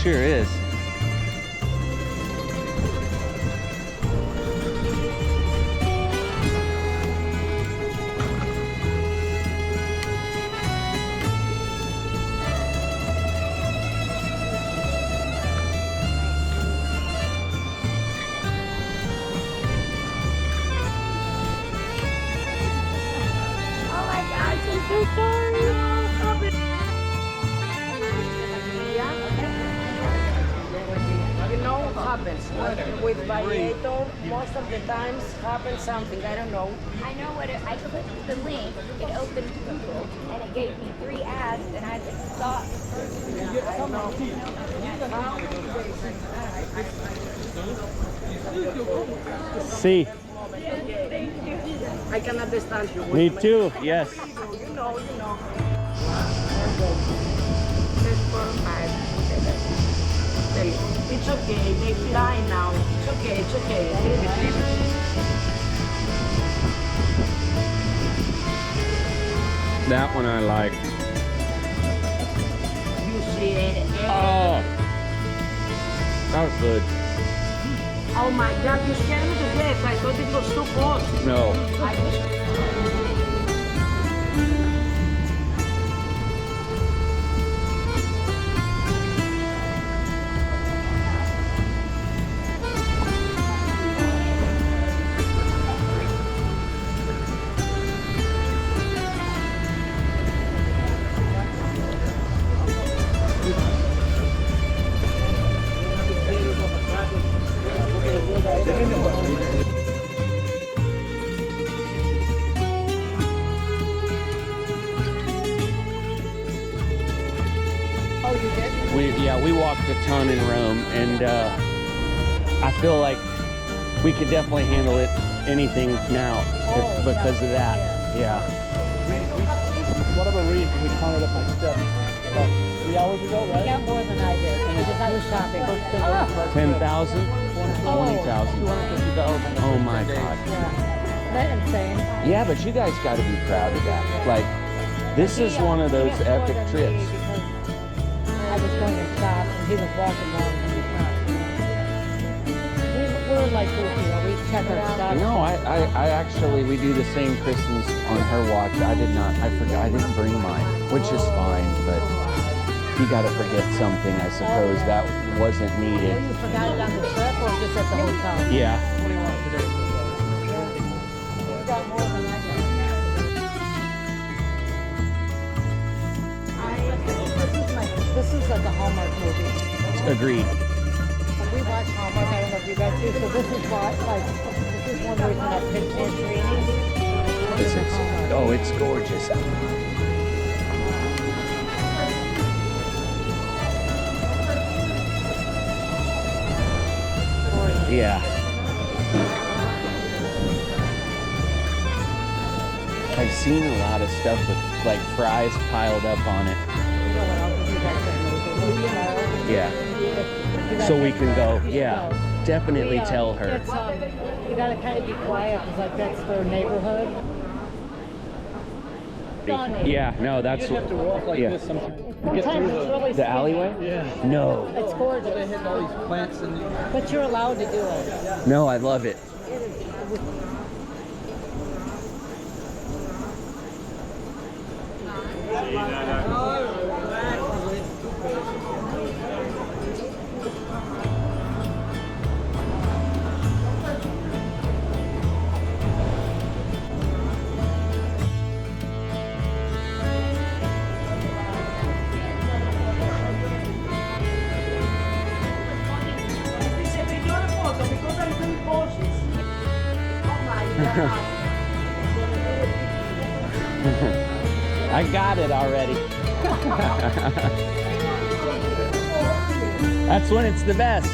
sure is. With vibrator, most of the times happens something, I don't know. I know what it, I clicked the link, it opened Google, and it gave me 3 ads, and I thought, See. I can understand you. Me too, yes. You know. It's okay, they fly now. It's okay, it's okay. Leave it, leave it. That one I like. You see it. Oh, that was good. Oh my God, you scared me to death. I thought it was too close. No. We walked a ton in Rome, and I feel like we could definitely handle it, anything now, because of that. Yeah. Whatever reason, we counted up my steps about 3 hours ago, right? Yeah, more than I did. And I was shopping. 10,000? 20,000? 250,000. Oh my God. Yeah. That's insane. Yeah, but you guys got to be proud of that. Like, this is one of those epic trips. I was going to shop, and he was walking along. We were like, we check our stuff. No, I actually, we do the same. Kristin's on her watch. I forgot, I didn't bring mine, which is fine, but you got to forget something, I suppose, that wasn't needed. Or you forgot it on the trip or just at the hotel? Yeah. You got more than I did. This is like a Hallmark movie. Agreed. We watch Hallmark, I don't know if you guys do, so this is what, like, this is one where it's in that picture screening. Oh, it's gorgeous. Yeah. I've seen a lot of stuff with like fries piled up on it. Yeah. So we can go. Yeah. Definitely tell her. It's, you gotta kind of be quiet because like that's their neighborhood. Yeah. No, that's. You have to walk like this sometimes. Sometimes it's really The alleyway? Yeah. No. It's gorgeous. They hit all these plants and. But you're allowed to do it. No, I love it. I got it already. That's when it's the best.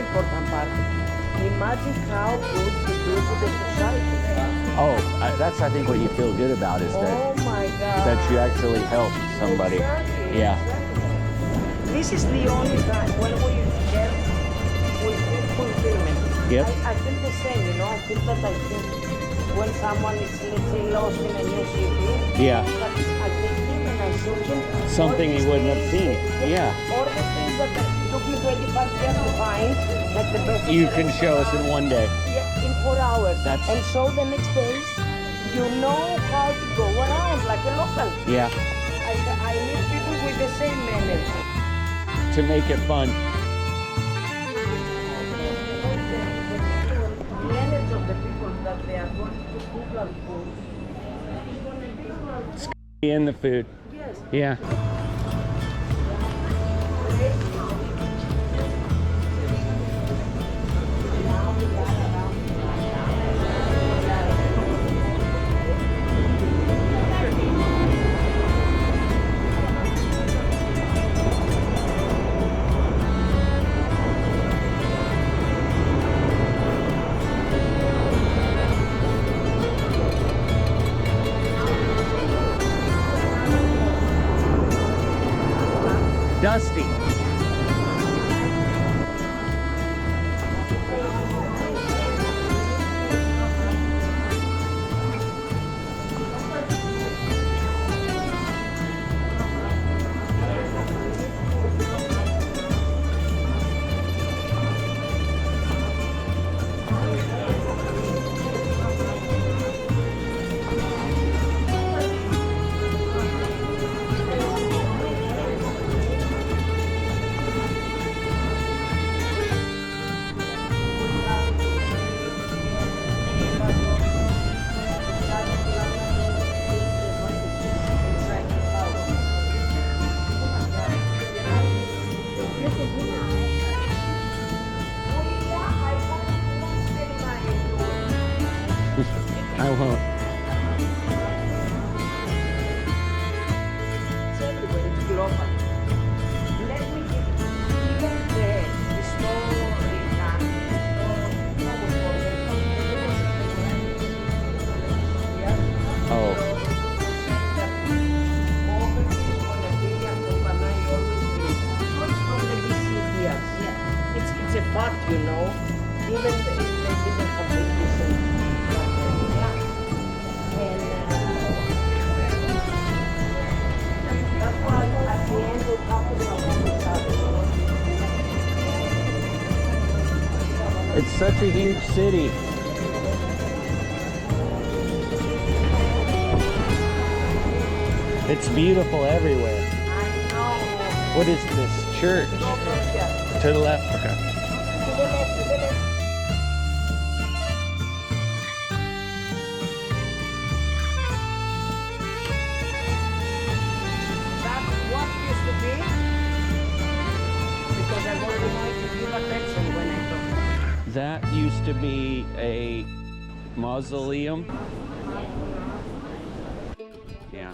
the important part. Imagine how good you do to the society. Oh, that's I think what you feel good about is Oh that my God. that you actually help somebody. Exactly, Yeah. exactly. This is the only time when we help, we feel fulfillment. Yep. I feel the same, you know. I feel that I think when someone is, let's say, lost in a new city, Yeah. but I take him and I show him Something all he these wouldn't have things, seen. Yeah. All the things that took me 25 years to find, like the best You can show us in one day. Yeah, in 4 hours. That's- And so the next days, you know how to go around like a local. Yeah. I need people with the same energy. To make it fun. The energy of the people that they are going to cook and food. In the food. Yes. Yeah. Dusty. I won't. It's everywhere, it's global. Let me give even the story Oh. It's a fact, you know. Even if they didn't have the reason. And that's why at the end we focus on each other. It's such a huge city. It's beautiful everywhere. I know. What is this church? To the left. Okay. To the left, to the left. That's what used to be. Because I want to know if you give attention when I talk. That used to be a mausoleum. Yeah.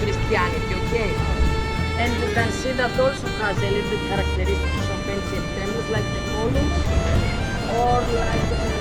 Christianity, okay? And you can see that also has a little bit characteristics of chrysanthemums like the columns or like